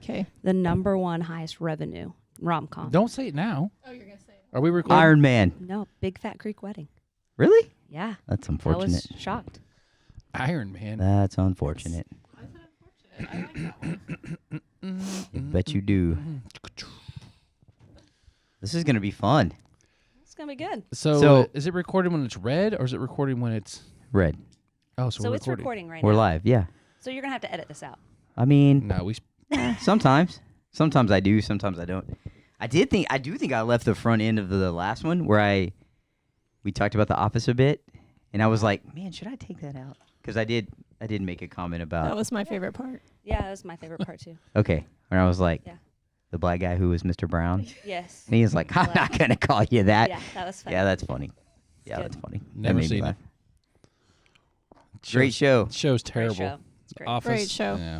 Okay. The #1 highest revenue rom-com. Don't say it now. Oh, you're going to say it. Are we recording? Iron Man. No, Big Fat Greek Wedding. Really? Yeah. That's I unfortunate. was shocked. Iron Man. That's unfortunate. I said unfortunate. I like that one. I bet you do. This is going to be fun. It's going to be good. So is it recording when it's red or is it recording when it's... Red. Oh, So we're it's recording. recording right We're now. live, yeah. So you're going to have to edit this out. I mean, No, we... sometimes. Sometimes I do, sometimes I don't. I do think I left the front end of the last one where we talked about the office a bit, and I was like, man, should I take that out? Because I did make a comment about... That was my favorite part. Yeah, that was my favorite part too. Okay, and I was like, Yeah. the black guy who was Mr. Brown. Yes. And he was like, I'm not going to call you that. Yeah, that was fun. Yeah, that's funny. Yeah, good. that's funny. Never That made me seen it. laugh. Great show. Show's Great terrible. show. It's great. Office. Great show. Yeah.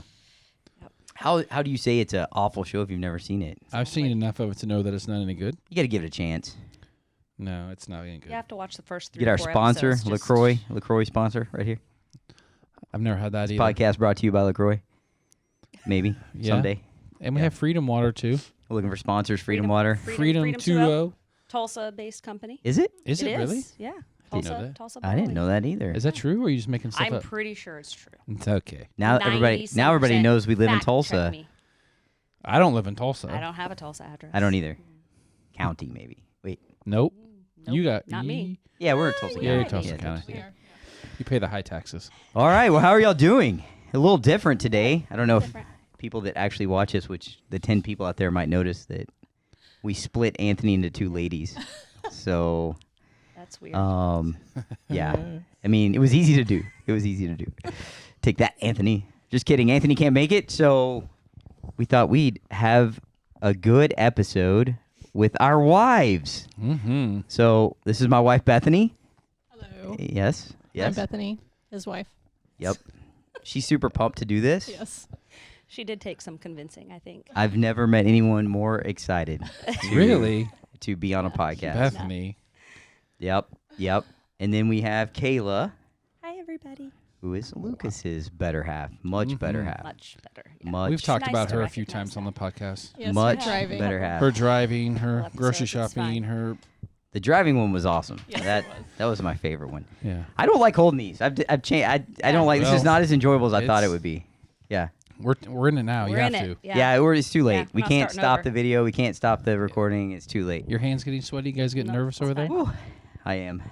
How do you say it's an awful show if you've never seen it? I've seen enough of it to know that it's not any good. You got to give it a chance. No, it's not any good. You have to watch the first 3 Get our or 4 sponsor, episodes, just- LaCroix sponsor right here. I've never had that This either. podcast brought to you by LaCroix. Maybe Yeah. someday. And we Yeah. have Freedom Water too. We're looking for sponsors. Freedom Water. Freedom 2.0. Tulsa-based company. Is it? Is it really? Yeah. Didn't know Tulsa, that. Tulsa. I didn't know that either. Is that true, or are you just making stuff I'm up? pretty sure it's true. It's okay. Now everybody 90% knows we live in fact check Tulsa. me. I don't live in Tulsa. I don't have a Tulsa address. I don't either. County maybe. Wait. Nope. Nope, You got not me. Yeah, we're in Tulsa Yeah, you're County. Tulsa Yeah. County. We are. You pay the high taxes. All right. Well, how are y'all doing? A little different today. I don't know if Different. people that actually watch us, which the 10 people out there might notice that we split Anthony into 2 ladies. So, That's weird. yeah. I mean, it was easy to do. Take that, Anthony. Just kidding. Anthony can't make it, so we thought we'd have a good episode with our wives. Mm-hmm. So, this is my wife, Bethany. Hello. Yes. I'm Yes. Bethany, his wife. Yep. She's super pumped to do this. Yes. She did take some convincing, I think. I've never met anyone more excited Really, to be on a podcast. Bethany? Yep. And then we have Kayla, Hi, everybody. who is Lucas's better half. Much better half. Much better. Yeah. Much, We've talked nice about to her a few recognize times on the podcast. Yes, much driving. better half. Her driving, her Couple grocery episodes, it's shopping, fine. her The driving one was awesome. Yes, it that was. that was my favorite one. yeah. I don't like holding these. I've changed. I don't like. This is Well, not as enjoyable as I thought it it's- would be. Yeah. We're in it now. We're you have in to. it. Yeah. It's too late. Yeah, we we're not can't starting stop over. the video. We can't stop the recording. It's too late. Your hands getting sweaty. You guys getting No, nervous it's over there? fine. Whew. I am.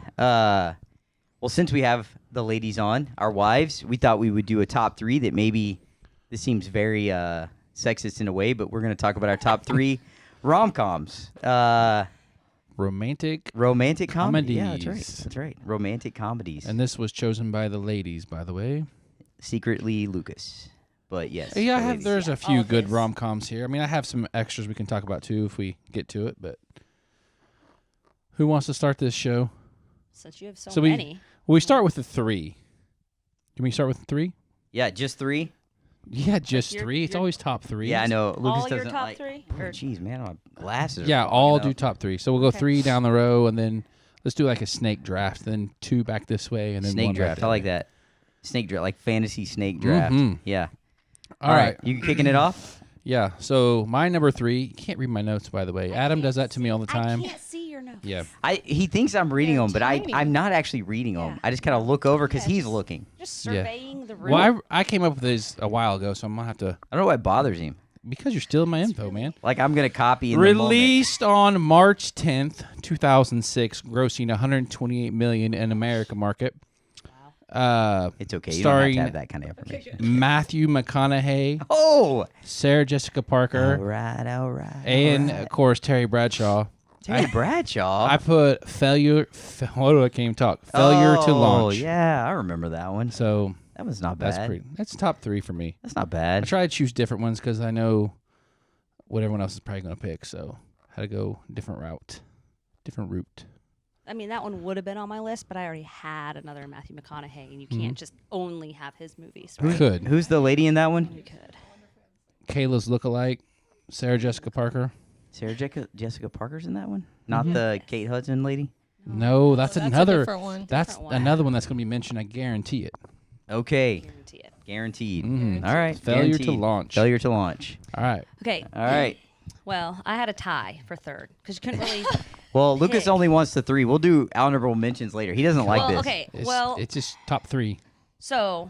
Well, since we have the ladies on, our wives, we thought we would do a top 3 that maybe this seems very sexist in a way, but we're going to talk about our top 3 rom-coms. Romantic. Romantic comedy. Yeah, that's right. Comedies. That's right. Romantic comedies. And this was chosen by the ladies, by the way. Secretly Lucas. But yes. Yeah, the ladies. there's a all few of good his. rom-coms here. I mean, I have some extras we can talk about too if we get to it, but who wants to start this show? Since you have so, So we- many. Well, we start with the 3. Can we start with the 3? Yeah, just 3. Yeah, just you're- 3. It's you're- always top 3. Yeah, I know. Lucas all your doesn't top like. 3? Oh, jeez, man, my glasses. Yeah, are all fogging do up. top 3. So we'll go Okay. 3 down the row, and then let's do like a snake draft. Then 2 back this way, and then Snake 1 back draft. that I like way. that. Snake draft, like fantasy snake draft. Mhm. Yeah. All right. You kicking it off? Yeah. So my number 3. You can't read my notes, by the way. Adam does that to me all the time. I can't see your notes. Yeah. He thinks I'm reading They're them, but tiny. I'm not actually reading them. Yeah. I just kind of look over because Yeah, he's just- looking. Just Yeah. surveying the room. Well, I came up with this a while ago, so I'm gonna have to I don't know why it bothers him. because you're stealing my info, man. Like I'm gonna copy in the moment. Released on March 10th, 2006, grossing 128 million in America market. It's okay. You starring don't have to have that kind of information. Matthew McConaughey, Oh, Sarah Jessica Parker, all right. and of course Terry Bradshaw. Terry Bradshaw. I put failure. What do I can't even talk? Failure to launch. Oh yeah, I remember that one. So That was not bad. that's pretty. That's top 3 for me. That's not I bad. try to choose different ones because I know what everyone else is probably going to pick. So had to go different route. I mean, that one would have been on my list, but I already had another Matthew McConaughey, and you can't just only have his movies. We Right? could. Who's the lady in that one? You could. Kayla's lookalike, Sarah Jessica Parker. Sarah Jessica Parker's in that one? Not the Kate Hudson lady? No, that's That's a another. different one. That's Different one. another one that's going to be mentioned. I guarantee it. Okay. Guarantee it. Guaranteed. Mhm. All right. Failure to guaranteed. launch. Failure to launch. All right. Okay. All right. Well, I had a tie for third because you couldn't really. Well, Lucas Pick. only wants the 3. We'll do honorable mentions later. He doesn't like well, this. okay. It's, well, it's just top 3. so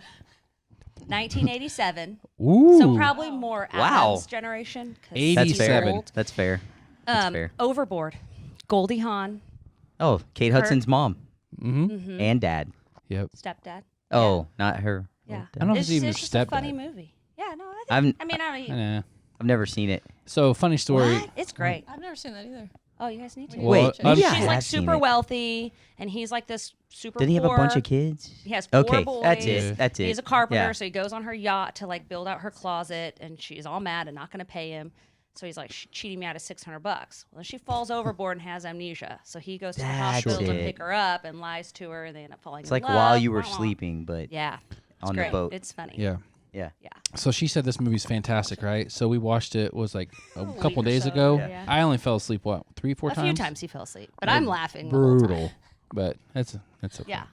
1987. Ooh. So probably more Wow. Adam's generation. 'cause Eighty- he's That's fair. 87. old. That's fair. That's fair. Overboard. Goldie Hawn, Oh, Kate Hudson's mom Mm-hmm. and dad. Yep. stepdad. Oh, not her. Yeah. I don't know if it's, it's even it's her just a funny stepdad. movie. Yeah, no, I I'm- think. I mean, I don't. Nah. I've never seen it. So funny story. What? It's great. I've never seen that either. Oh, you guys need to. Well, Wait, un- maybe I She's like have seen super it. wealthy, and he's like this super. Did he have a poor. bunch of kids? He has 4 Okay, boys. that's it. That's it. He's a carpenter, Yeah. so he goes on her yacht to like build out her closet, and she's all mad and not going to pay him. So he's like, cheating me out of $600. Well, then she falls overboard and has amnesia. So he goes to the That's hospital to it. pick her up and lies to her, and they end up falling It's in like love. while you were Wah, wah. sleeping, but Yeah, it's on great. the boat. It's funny. Yeah. Yeah. Yeah. So she said this movie's fantastic, right? So we watched it. Was like a week couple or days so, ago. yeah. I only fell asleep 3, 4 A times. few times he fell asleep, but I'm laughing. the whole time. Brutal, but that's okay. Yeah.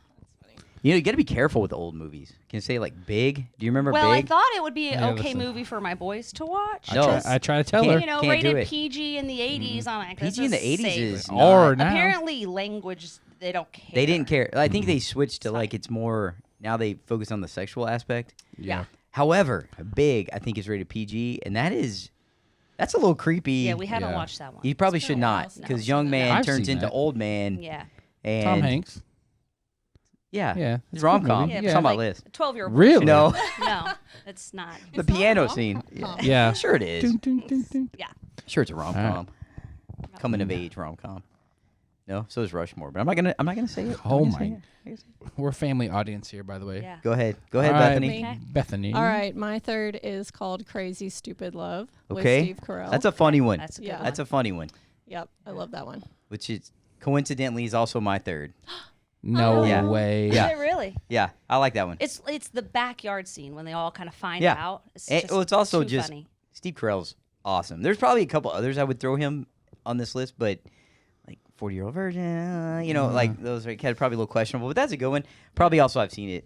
You know, you got to be careful with the old movies. Can you say like Big? Do you remember Well, I Big? thought it would be an Yeah, okay listen. movie for my boys to watch. No. I try to tell Can't- her. You know, Can't do rated it. PG in the 80s. I'm like, this PG in the is 80s safe. is Or not- now. Apparently, language, they don't care. They didn't care. I think they switched to like it's more now they focus on the sexual aspect. Yeah. However, Big I think is rated PG, and that's a little creepy. Yeah, we haven't Yeah. watched that one. You probably It's should been a while not since because I've young seen man that. I've turns seen into that. old man. Yeah. And Tom Hanks. Yeah, Yeah, it's it's a good rom com. movie. Yeah, It's but on my like list. a 12-year-old. Really? No, No, it's not. the It's not a piano rom-com. scene. Yeah. Sure it is. Dun, dun, dun, dun. Yeah. Sure it's a rom All com. Coming of age rom com. No, so is Rushmore, but I'm not gonna say it. Oh I'm not gonna my. say it. We're a family audience here, by the way. Yeah. Go ahead, All right. Bethany. Okay. Bethany. All right, my third is called Crazy Stupid Love Okay. with Steve Carell. That's a funny one. That's a good Yeah. one. That's a funny one, Yep, I love that one. which is coincidentally is also my third. No Yeah. way. Yeah. Is it really? Yeah, I like that one. It's the backyard scene when they all kind of find Yeah. out. It's, And- just well, it's also too just funny. Steve Carell's awesome. There's probably a couple others I would throw him on this list, but like 40-Year-Old Virgin, like those are kind of probably a little questionable. But that's a good one. Probably also I've seen it,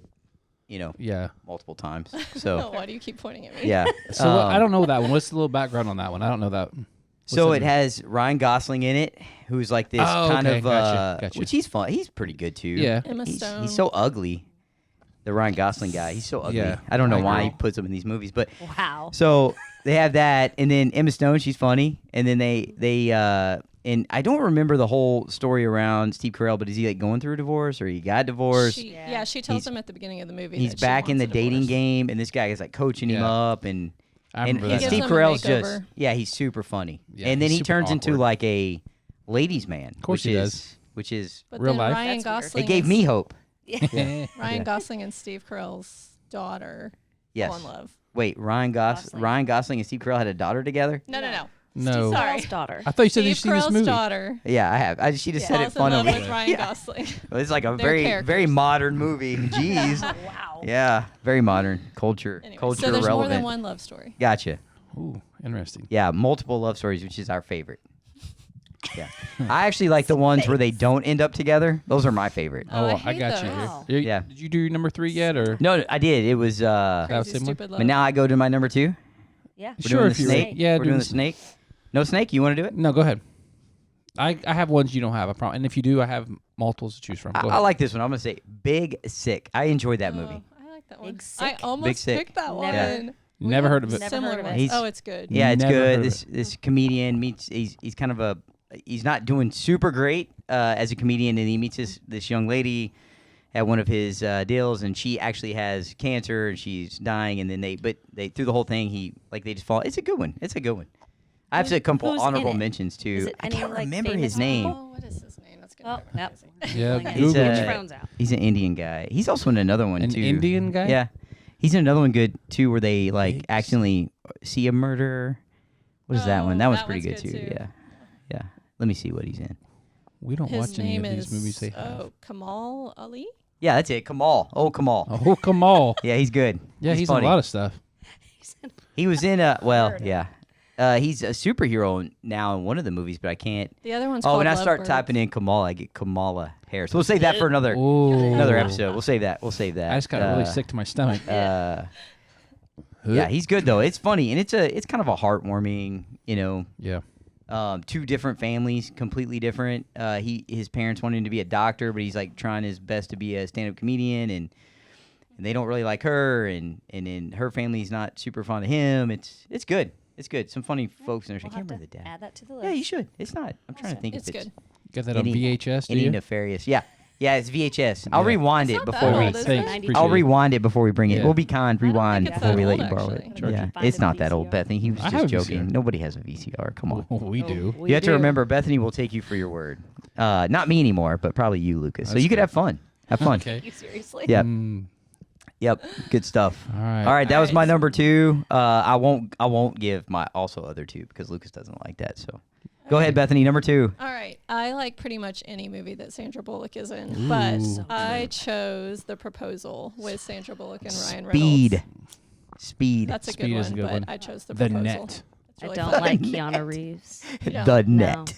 Yeah. multiple times. Oh, So why do you keep pointing at me? yeah. So I don't know that one. What's the little background on that one? I don't know that. So What's it that has Ryan Gosling in it, who's like this Oh, kind okay. of, Gotcha. which he's fun. He's pretty good too. Yeah. Emma He's Stone. so ugly. The Ryan Gosling guy. He's so ugly. Yeah, I don't know I why agree. he puts him in these movies, but Wow. so they have that, and then Emma Stone, she's funny, and then and I don't remember the whole story around Steve Carell, but is he like going through a divorce or he got divorced? Yeah, she tells He's- him at the beginning of the movie. He's that she back in wants the a dating divorce. game, and this guy is like coaching him Yeah. up, and I and, remember and that. gives Steve him a Carell's just makeover. he's super funny, Yeah, and then he's he super turns into awkward. like a ladies' man. Of course which he is, does. Which is But Real then life. Ryan That's weird. Gosling. it gave me hope. Yeah. Ryan Gosling and Steve Carell's daughter Yes. fall in love. Wait, Ryan Gosling and Steve Carell had a daughter together? No. No. Sorry. Carell's daughter. I thought you said Steve you've seen this Carell's movie. daughter Yeah, I have. She just said it falls in love funnily. with Ryan Gosling. It's like a Their very characters. modern movie. Jeez. Wow. Yeah, very modern culture. Anyway, Culture so there's relevant. more than one love story. Gotcha. Ooh, interesting. Yeah, multiple love stories, which is our favorite. Yeah, I actually like the ones where they don't end up together. Those are my favorite. Oh, I hate got you. those. here. Wow. Yeah. Yeah. Did you do your number 3 yet, or? No, I did. It was. That Crazy same one? stupid love. But now I go to my number 2. Yeah. We're Sure, doing if the you're snake. ready. Yeah, we're do doing the the snake. No snake. You want to do it? No, go ahead. I have ones you don't have. I promise. And if you do, I have multiples to choose from. Go I ahead. like this one. I'm gonna say Big Sick. I enjoyed that movie. Oh, I like that one. Big I Sick? almost Sick. picked that one. Never- We Never have heard of it. Never Similar heard of it. ones. He's- Oh, it's good. Yeah, it's Never heard good. of This comedian meets. He's kind of he's not doing super great as a comedian, and he meets this young lady at one of his deals, and she actually has cancer and she's dying, and then they through the whole thing they just fall. It's a good one. It's a good one. I have a couple who's in honorable it? mentions Is too. it I any, can't like, remember famous his name. people? Oh, what is his name? That's Oh, gonna drive me yep. crazy. Yeah, Googling it. He's Google a- Get it. your phones out. He's an Indian guy. He's also in another one An too. Indian guy? Yeah, he's in another one good too, where they like Yikes. accidentally see a murder. What is that Oh, one? That one's that pretty one's good good too. too. Yeah. Let me see what he's in. We don't His watch any name of these is movies they have. Kamal Ali. Yeah, that's it. Kamal. Oh, Kamal. Oh, Kamal. Yeah, he's good. Yeah, he's in funny. a lot of stuff. He was in Heard it. yeah. He's a superhero now in one of the movies, but I can't. The other one's Oh, called when I start Lovebirds. typing in Kamala, I get Kamala Harris. We'll save that for another Ooh. episode. We'll save that. I just got really sick to my stomach. Yeah, he's good though. It's funny and it's kind of a heartwarming, Yeah. two different families, completely different. His parents wanted him to be a doctor, but he's like trying his best to be a stand-up comedian, and they don't really like her, and then her family's not super fond of him. It's good. It's good. Some funny folks in there. I We'll can't have remember the to dad. add that to the list. Yeah, you should. It's not. I'm trying to think It's if it's good. Got that on Any- VHS, do any you? nefarious. Yeah, it's VHS. I'll Yeah. rewind It's it not that before we. old, is it? Thanks. 90s. Appreciate I'll it. rewind it before we bring it. Yeah. We'll be kind. I don't Rewind think it's before that we let old, you borrow it. actually. Sure. Yeah, Find it's a not that old, VCR. Bethany. He was I just have a joking. VCR. Nobody has a VCR. Come on. We do. We You have to do. remember, Bethany will take you for your word. Not me anymore, but probably you, Lucas. So That's you could good. have fun. Have fun. Okay. You seriously? Yep. Mm, Yep. Good stuff. all right. All right, that was All my right. number 2. I won't give my also other 2 because Lucas doesn't like that. So go ahead, Bethany. Number 2. All right. I like pretty much any movie that Sandra Bullock is in, but Ooh. I chose The Proposal with Sandra Bullock and Ryan Reynolds. Speed. That's a good Speed one, is a good but one. I chose The The Proposal. Net. It's I really don't fun. like Keanu Reeves. Yeah. The No. net.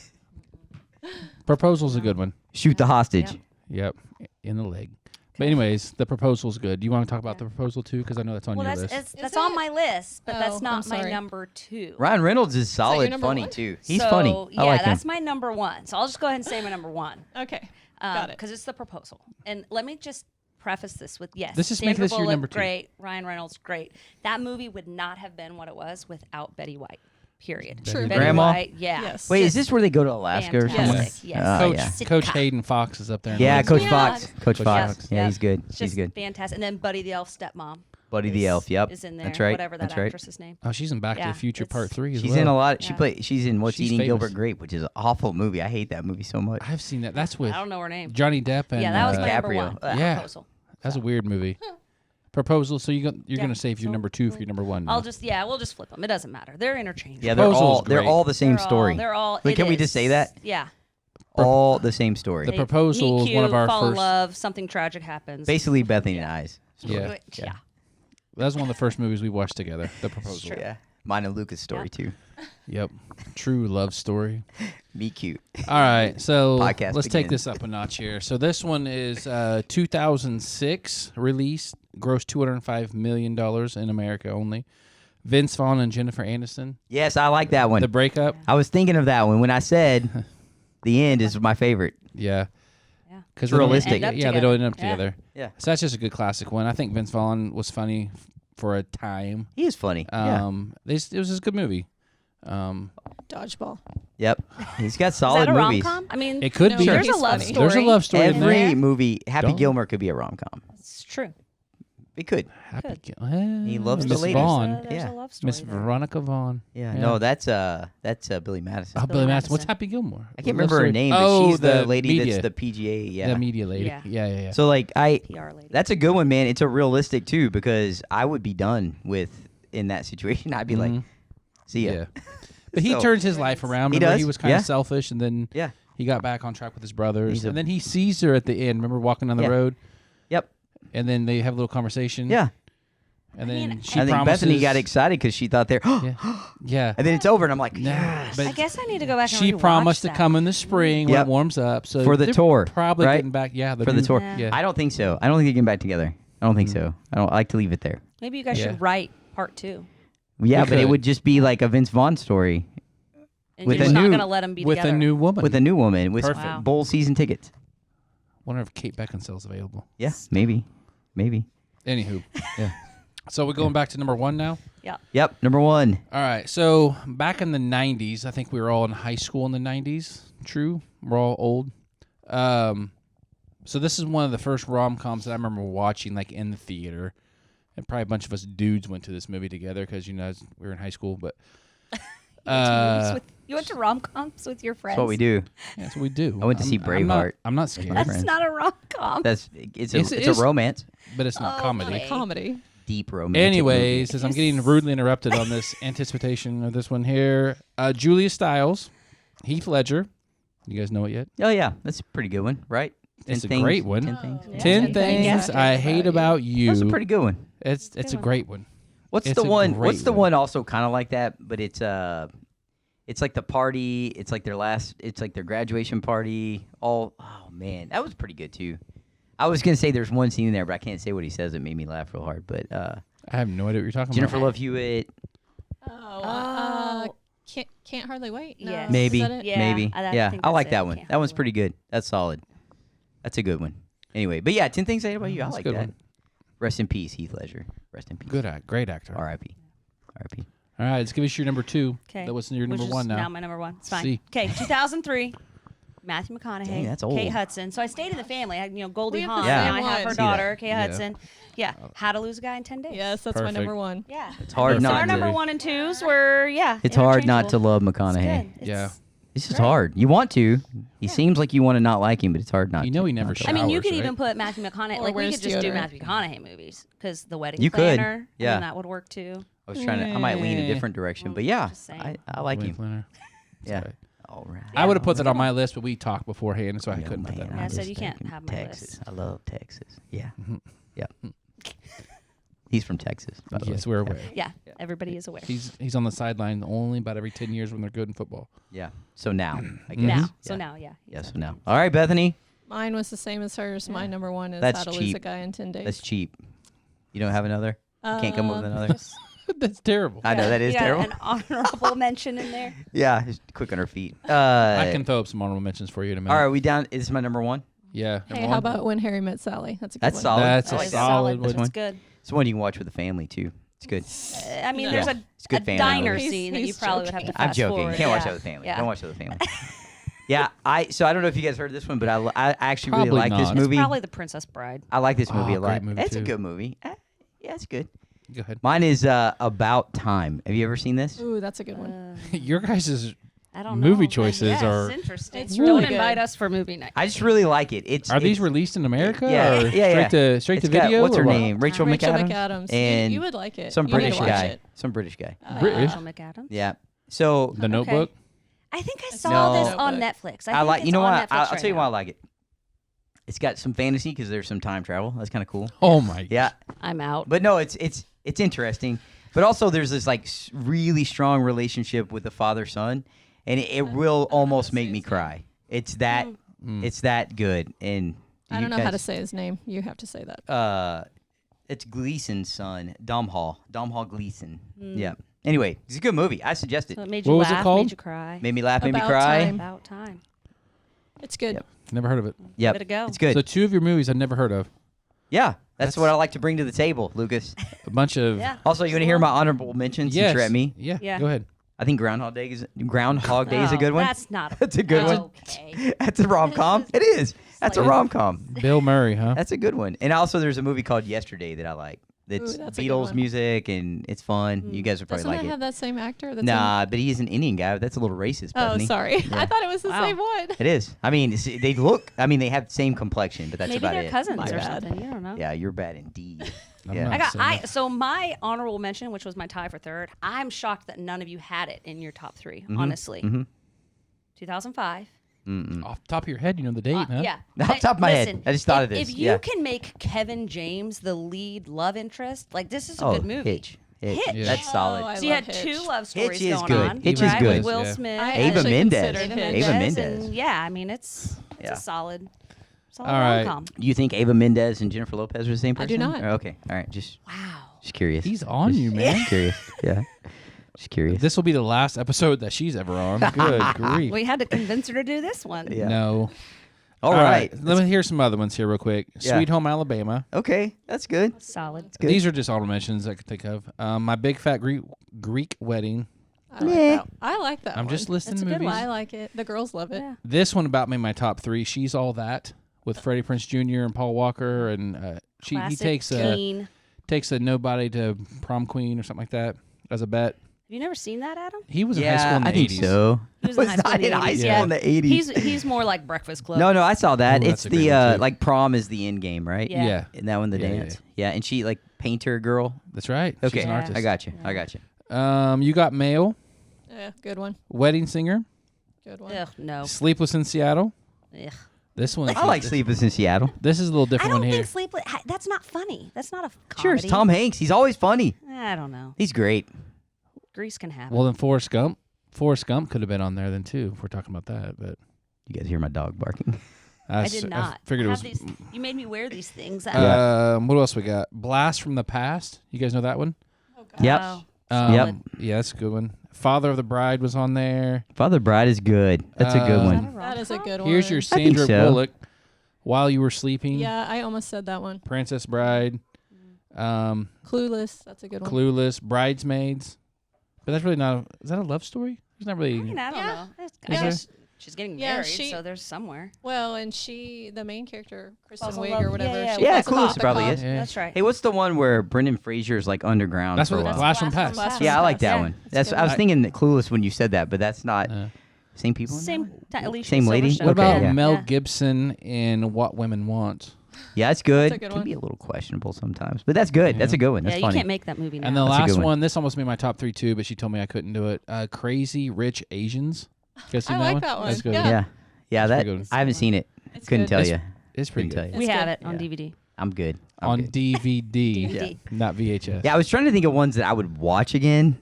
Proposal's a good one. Shoot the hostage. Yep. Yep. In the leg. But anyways, the proposal's good. Do you want to talk about the proposal too? Because I know that's on Well, your that's list. that's Is on it? my list, but Oh, that's I'm not my sorry. number 2. Ryan Reynolds is your solid, number funny one? too. He's So, funny. Yeah, I like him. that's my number 1. So I'll just go ahead and say my number 1. Okay. Got it. Because it's The Proposal. And let me just preface this with yes, Let's just make Sandra this your Bullock, number 2. Great, Ryan Reynolds, great. That movie would not have been what it was without Betty White. Period. True. Betty Grandma? White, yeah. Yes. Wait, is Just this where they go to Alaska or something? fantastic, yes. Oh, Coach, yeah. Coach Sitka. Hayden Fox is up there. in Yeah, the Coach list. Yeah. Fox. Coach Coach Fox. Fox. Yeah, Yep. he's good. It's He's just good. fantastic. And then Buddy the Elf stepmom. Buddy the Elf. Yep. Is in there. That's right. Whatever that That's right. actress's name. Oh, she's in Back to Yeah, the Future it's- Part 3 as She's well. in a lot. Yeah. She's in What's She's Eating famous. Gilbert Grape, which is an awful movie. I hate that movie so much. I've seen that. That's with I don't know her name. Johnny Depp and Yeah, that was my number DiCaprio. 1. Yeah. Proposal. that's a weird movie. Proposal. So you're Yeah, gonna save your so number 2 for your number 1. I'll now. just we'll just flip them. It doesn't matter. They're interchangeable. Yeah, Proposal's they're great. all the same They're all- story. They're all. Wait, it can we is. just say that? Yeah. All the same story. The They Proposal meet is one of cute, our fall in first- love. Something tragic happens. Basically, Bethany and I's story. Yeah. Yeah. That was one of the first movies we watched together. The Proposal. True. Yeah. Mine and Lucas' story too. Yep. True love story. Me cute. All right, so Podcast let's take begins. this up a notch here. So this one is 2006 release, grossed $205 million in America only. Vince Vaughn and Jennifer Aniston. Yes, I like that one. The breakup. I was thinking of that one when I said the end is my favorite. Yeah. Yeah. Because realistic. End up Yeah, they don't end up together. together. Yeah. So that's just a good classic one. I think Vince Vaughn was funny for a time. He is funny. Yeah. It was just a good movie. Dodgeball. Yep. He's got Is solid that a movies. rom-com? I mean, It could No, be. sure. there's a He's love funny. story. There's a love story in Every there. movie, Happy Don't- Gilmore could be a rom com. It's true. It could. Happy Good. He loves the Miss ladies. Vaughn. There's Yeah. a love story Miss there. Veronica Vaughn. Yeah. Yeah. No, that's Billy Madison. Oh, Billy Billy Madison. What's Madison. Happy Gilmore? I can't Love remember her story. name, but Oh, she's the lady media. that's the PGA. Yeah. The media lady. Yeah. Yeah. So like PR lady. that's a good one, man. It's a realistic too because I would be done with in that situation. I'd be like, Mhm. see ya. Yeah. But he So- turns his life around. He Remember, does, he was kind of yeah. selfish, and then Yeah. he got back on track with his brothers. He's a- And then he sees her at the end. Remember walking down the Yeah. road? Yep. And then they have a little conversation. Yeah. And I then mean, she I think promises. Bethany got excited because she thought they're, Yeah. Yeah. and then it's over, and I'm like, Nah, yes. but I guess I need to go back and she rewatch promised to that. come in the spring when Yep. it warms up. So For the they're tour, probably right? getting back. Yeah, For the tour. Yeah. I don't think so. I don't think they're getting back together. I don't think so. I like to leave it there. Maybe you guys Yeah. should write part 2. Yeah, We but it could. would just be like a Vince Vaughn story And With you're a just not new- going to let them be with together. a new woman. with a new woman with Perfect. Wow. bowl season tickets. Wonder if Kate Beckinsale's available. Yeah, maybe. Anywho, yeah. So we're going back to number 1 now. Yep, number 1. All right. So back in the 90s, I think we were all in high school in the 90s. True. We're all old. So this is one of the first rom-coms that I remember watching, like, in the theater. And probably a bunch of us dudes went to this movie together because, we were in high school. But You went to rom-coms with your friends? That's what we do. that's what we do. I went to see Braveheart. I'm not scared, That's friends. not a rom-com. It's It's a romance, but it's not Oh, comedy. okay. Comedy. deep romantic. Anyways, movie. as I'm getting rudely interrupted on this anticipation of this one here, Julia Stiles, Heath Ledger. You guys know it yet? Oh yeah, that's a pretty good one, right? It's 10 a things- great one. 10 things. Yeah. 10 10 things Things I Hate About You. That's a pretty good one. It's a great one. What's It's the a one? great What's the one. one also kind of like that? But it's like the party. It's like their last. It's like their graduation party. Oh man, that was pretty good too. I was gonna say there's one scene in there, but I can't say what he says. It made me laugh real hard. But I have no idea what you're talking Jennifer about. Love Hewitt, Can't hardly wait. No. Yes. maybe, Is that it? Yeah, maybe, I yeah. think I that's like it. that one. Can't That one's Hardly pretty good. That's solid. That's a good one. Anyway, but yeah, 10 Things I Hate About You. I That's a like good that. one. Rest in peace, Heath Ledger. Rest in peace. Great actor. R.I.P. R.I.P. All right, let's give us your number 2. Okay. That was your Which number is 1 now. Now my number 1. It's fine. See. Okay, 2003. Matthew McConaughey, Dang, that's Kate old. Hudson. So I stayed in the family. I, Goldie We have the Hawn. Yeah. Now I same have her one. See that. daughter, Kate Yeah. Hudson. Yeah. How to Lose a Guy in 10 Days. Yes, that's Perfect. my number 1. Yeah. It's hard So not our to. number 1 and 2s were It's hard not to interchangeable. love It's McConaughey. good. It's- Yeah. It's just hard. You want to. He seems like you want to not like him, but it's hard not You to. know he never not to. showers. I mean, you could right? even put Matthew McConaughey. Or Like we wears could just do deodorant. Matthew McConaughey movies because The Wedding You could. Planner. Yeah. I mean, that would work too. I was trying to. I might lean a different direction, but yeah, Just saying. I like Wayne him. Flanner. Yeah. Sorry. All right. I would have put that on my list, but we talked beforehand, so I Yeah, couldn't put that man, on. Yeah, my I said list. you can't Fucking have my Texas. list. I love Texas. Yeah. Mm-hmm. Yeah. He's from Texas. By the Yes, way. we're aware. Yeah, everybody is aware. He's on the sideline only about every 10 years when they're good in football. Yeah. So now, I guess. Now, Yeah. so now, yeah. Yeah. So now. All right, Bethany. Mine was the same as hers. My number 1 is That's How to Lose cheap. a Guy in 10 Days. That's cheap. You don't have another? You can't come up with another? That's terrible. I know that is You got terrible. An honorable mention in there. Yeah. Just quick on her feet. I can throw up some honorable mentions for you in a minute. All right. We down. Is this my number 1? Yeah. Hey, number how one. about When Harry Met Sally? That's a good That's one. solid. That's I a like that. solid That's one. good. It's one you can watch with the family too. It's good. I mean, No. there's Yeah. It's good a family diner movie. scene that you He's probably would have to joking. fast I'm joking. forward. You can't watch yeah. that with the family. Yeah. Don't watch that with the family. Yeah, so I don't know if you guys heard this one, but I actually Probably really like this not. movie. Probably The Princess Bride. I like this movie Oh, a lot. great movie, It's a too. good movie. Yeah, it's good. Go ahead. Mine is About Time. Have you ever seen this? Ooh, that's a good one. Your guys' I don't know. movie but choices yes, are- interesting. It's Don't really invite good. us for movie night. I just really like it. It's are these it's- released in America? Yeah, or yeah. Straight to it's got- video? What's her or what? name? Rachel McAdams. And And you would like it. some You need to British watch guy. it. Some British guy. British? Rachel McAdams. Yeah. So The Notebook. I think I It's saw No. this on Notebook. Netflix. I think like. it's You know on what? Netflix I'll right tell you why I now. like it. It's got some fantasy because there's some time travel. That's kind of cool. Oh my. Yeah. I'm out. But no, it's interesting. But also, there's this like really strong relationship with the father son, and it will almost make me cry. It's that it's that good. And I you don't know how to guys- say his name. You have to say that. It's Gleason's son, Domhnall Gleason. Yeah. Anyway, it's a good movie. I suggest it. So it made you What was it laugh, called? made you cry. Made me laugh, made me About cry. Time. About time. It's good. Yep. Never heard of it. Yep. Give it a go. It's good. So 2 of your movies I've never heard of. Yeah. That's That's- what I like to bring to the table, Lucas. A bunch of. Yeah. Also, you want to hear my honorable mentions Yes. since you're at me? Yeah. Yeah. Go ahead. I think Groundhog Day is a good one. That's not. That's a good one. Okay. That's a rom com. It is. That's a like- rom com. Bill Murray, huh? That's a good one. And also, there's a movie called Yesterday that I like. It's Ooh, that's a good Beatles one. music and it's fun. You guys would probably Doesn't like it it. have that same actor? That's Nah, but he's an Indian guy. That's a little racist. Oh, Bethany. sorry. I thought it was the Wow. same one. It is. I mean, they look. I mean, they have the same complexion, but that's Maybe about they're it. cousins My or bad. something. You don't know. Yeah, you're bad indeed. I'm Yeah. not saying that. So my honorable mention, which was my tie for third, I'm shocked that none of you had it in your top 3. Mm-hmm. Honestly, 2005. Off the top of your head, you know the date, huh? Yeah. Off the top of my head. Listen, I just thought of this. If you Yeah. can make Kevin James the lead love interest, like this is a Oh, good movie. Hitch. Hitch. Yeah. That's solid. Oh, I So you love had Hitch. 2 love stories is going good. on. Hitch is right? good. With Will Yeah. Smith. I Ava actually Mendes. considered Ava Hitch. Ava Mendes, Mendes. and yeah, I mean it's Yeah. a solid All right. rom-com. You think Ava Mendes and Jennifer Lopez are the same I person? do not. Or- okay. All right. Just Wow. curious. He's on Just- you, man. Just curious. Yeah. Just curious. This will be the last episode that she's ever on. Good grief. We had to convince her to do this one. Yeah. No. All right. Let me hear some other ones here real quick. Yeah. Sweet Home Alabama. Okay. That's good. Solid. Good. These are just honorable mentions I could think of. My Big Fat Greek Wedding. I like that. I like that I'm one. just listing That's a good movies. one. I like it. The girls love it. Yeah. This one about me, my top 3. She's All That with Freddie Prinze Jr. and Paul Walker, and he Classic takes teen. a nobody to prom queen or something like that as a bet. Have you never seen that, Adam? He was in high Yeah, school in the I think 80s. so. He was in high school not in the in high 80s, school yeah. in the 80s. He's more like Breakfast Club. No, I saw that. Ooh, It's that's a great the one, too. like prom is the end game, right? Yeah. Yeah, And that one, the Yeah, yeah, dance. Yeah, and she like painter girl. that's right. Okay, She's an Yeah. artist. I got you. Yeah. I got you. You Got Mail, Yeah, good one. Wedding Singer, Good one. Ugh, no. Sleepless in Seattle, Ugh. This one. I like Sleepless in Seattle. This is a little I different don't one here. think Sleepless. That's not funny. That's not a Sure, comedy. it's Tom Hanks. He's always funny. I don't know. He's great. Grease can have Well, it. then Forrest Gump. Forrest Gump could have been on there then too, if we're talking about that. But You guys hear my dog barking? I did not. I figured it was. Have you made me wear these things. What else we got? Blast from the Past. You guys know that one? Yep. Oh, Yeah, that's a good one. Father of the Bride was on there. Father Bride is good. That's a good Uh, one. That is a good one. Here's your think Sandra so. Bullock. While You Were Sleeping. Yeah, I almost said that one. Princess Bride. Clueless. That's a good one. Clueless. Bridesmaids. But that's really not. Is that a love story? It's not really. I mean, I don't Yeah. know. I Is guess she's getting Yeah, married, she- so there's somewhere. Well, and the main character, Kristen Falls in Wiig love- or whatever. yeah, she yeah, falls in Clueless love with the probably cop. is. Yeah. That's right. Hey, what's the one where Brendan Fraser's like underground That's for a what while? Blast from the Blast Past. from the Yeah, I like that Yeah. one. That's I was good. thinking that Clueless when you said that, but that's not same people. in that Same. one? Alicia Same lady? Silverstone. What about Okay, yeah. Mel Yeah. Gibson in What Women Want? Yeah, that's good. That's a good Can one. be a little questionable sometimes, but that's good. That's a good one. That's Yeah, you funny. can't make that movie now. And the That's a last good one. one, this almost made my top 3 too, but she told me I couldn't do it. Crazy Rich Asians. You guys seen I that like one? that one. That's good. Yeah. yeah, That's that pretty good. I haven't seen it. It's Couldn't good. tell It's- you. It's pretty Couldn't tell good. you. we It's have good. it on Yeah. DVD. I'm good. I'm On good. DVD, DVD. not VHS. Yeah, I was trying to think of ones that I would watch again.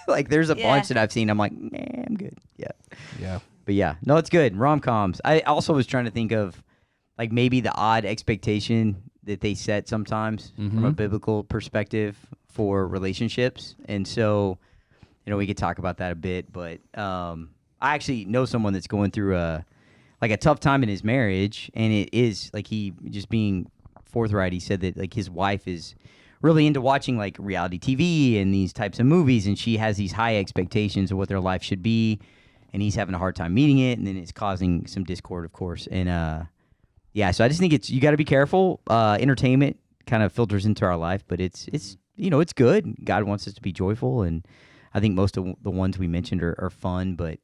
Like, there's a Yeah. bunch that I've seen. I'm like, nah, I'm good. Yeah. Yeah. But yeah, no, it's good. Rom-coms. I also was trying to think of, like, maybe the odd expectation that they set sometimes from a Mhm. biblical perspective for relationships. And so, we could talk about that a bit. But I actually know someone that's going through a tough time in his marriage. And it is, like, he just being forthright, he said that, like, his wife is really into watching, like, reality TV and these types of movies. And she has these high expectations of what their life should be. And he's having a hard time meeting it, and then it's causing some discord, of course. And yeah, so I just think you got to be careful. Entertainment kind of filters into our life, but it's it's good. God wants us to be joyful, and I think most of the ones we mentioned are fun. But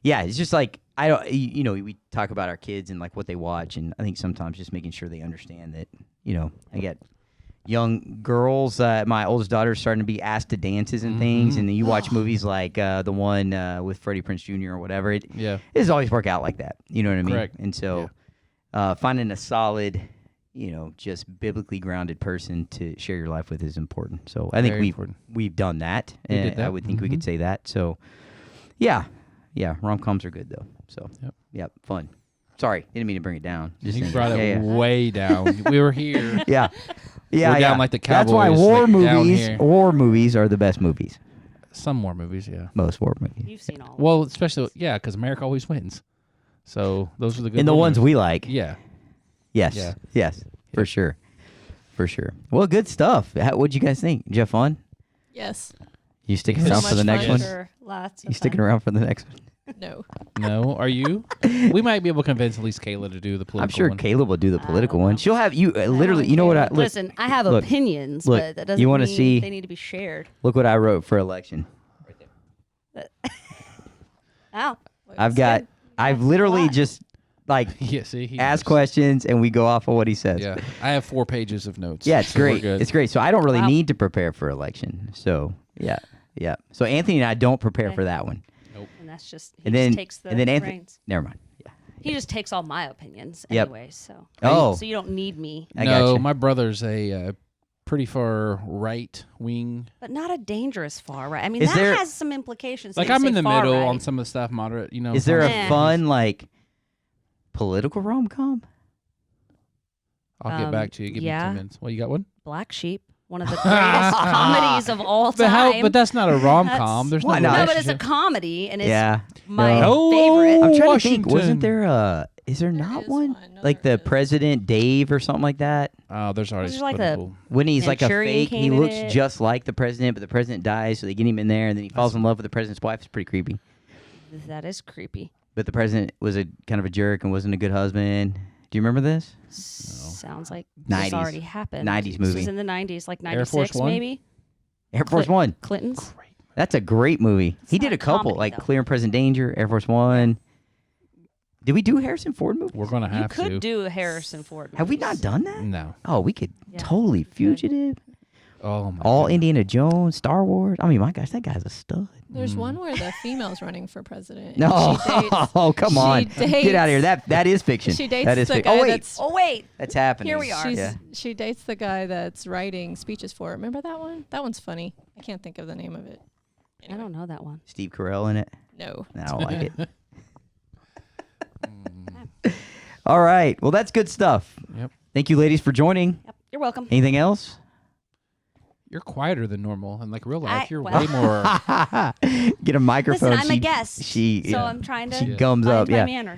yeah, it's just like I don't, we talk about our kids and like what they watch, and I think sometimes just making sure they understand that I get young girls. My oldest daughter's starting to be asked to dances and things, and then you watch movies like the one with Freddie Prinze Jr. or whatever. It doesn't always work out like that. You know what I mean? Correct. And so finding a solid, just biblically grounded person to share your life with is important. So I think Very important. we've done that. We and did that. I would think we Mhm. could say that. So yeah, rom-coms are good though. So Yep. fun. Sorry, didn't mean to bring it down. Just You saying. brought it Yeah, yeah. way down. We were here. Yeah. Yeah, We're down yeah. like the That's why Cowboys, war like, down movies. here. War movies are the best movies. Some more movies, yeah. Most war movies, You've seen all. Well, especially because America always wins. So those are the good. and the war ones movies. we like. Yeah. Yes. Yeah. Yes. For sure. For sure. Well, good stuff. What'd you guys think? Did you have fun? Yes. You sticking So around much for the next fun. one? Sure, lots of You sticking fun. around for the next one? No. No, are you? We might be able to convince at least Kayla to do the political I'm sure one. Caleb will do the political don't one. know. She'll have you literally. I You know what? I don't look. Listen, I have look, opinions, look, but that doesn't you wanna mean see- they need to be shared. Look what I wrote for election. Wow. I've got. I've literally just like Yeah, see, he ask knows. questions and we go off of what he says. Yeah, I have 4 pages of notes. Yeah, it's so we're great. good. It's great. So I don't really Wow. need to prepare for election. So yeah. So Anthony and I don't prepare Okay. for that one. And that's just he And then just takes the Anthony. reins. Never mind. Yeah. He just takes all my opinions Yep. anyway. So Oh. so you don't need me, I No, gotcha. my brother's a pretty far right wing. but not a dangerous far right. I mean, Is that there- has some implications. Like when you I'm say in the far middle right. on some of the stuff, moderate. Is there a Eh. fun like political rom-com? I'll get back to you. Give me yeah. 10 minutes. Well, you got one? Black Sheep, one of the greatest comedies of all But time. but that's not a rom com. That's- There's Why no not? no, but it's a relationship. comedy, and it's Yeah. my No. favorite. I'm trying to think. Washington. Wasn't there is there not is one? one. No, Like the there is. President Dave or something like that? Oh, there's already This is like political. When he's like a Manchurian fake, he looks Candidate. just like the president, but the president dies, so they get him in there, and then he falls in love with the president's wife. It's pretty creepy. That is creepy. But the president was a kind of a jerk and wasn't a good husband. Do you remember this? Sounds like 90s. this already happened. 90s This movie. was in the 90s, like Air Force 96 One? maybe. Air Force One. Clinton's. That's a great movie. He not did a a couple, comedy, like though. Clear and Present Danger, Air Force One. Did we do Harrison Ford movies? We're gonna You have could to. do a Harrison Ford. Have we movies. not done that? No. Oh, we could Yeah, totally. we could. Fugitive. Oh my All God. Indiana Jones, Star Wars. I mean, my gosh, that guy's a stud. There's one where the female's running for president. and No, she dates, oh come on, she get out of here. dates- That is fiction. She dates that is the fic- guy Oh wait, that's Oh wait, that's happening. Here we are. She dates the guy that's writing speeches for her. Remember that one? That one's funny. I can't think of the name of it. I don't know that one. Steve Carell in it. No. I don't like it. All right. Well, that's good stuff. Yep. Thank you, ladies, for joining. Yep, you're welcome. Anything else? You're quieter than normal, and like real life, you're well- way more. Get a microphone. Listen, I'm a She- guest, She so I'm trying to she gums find up. my Yeah. manners.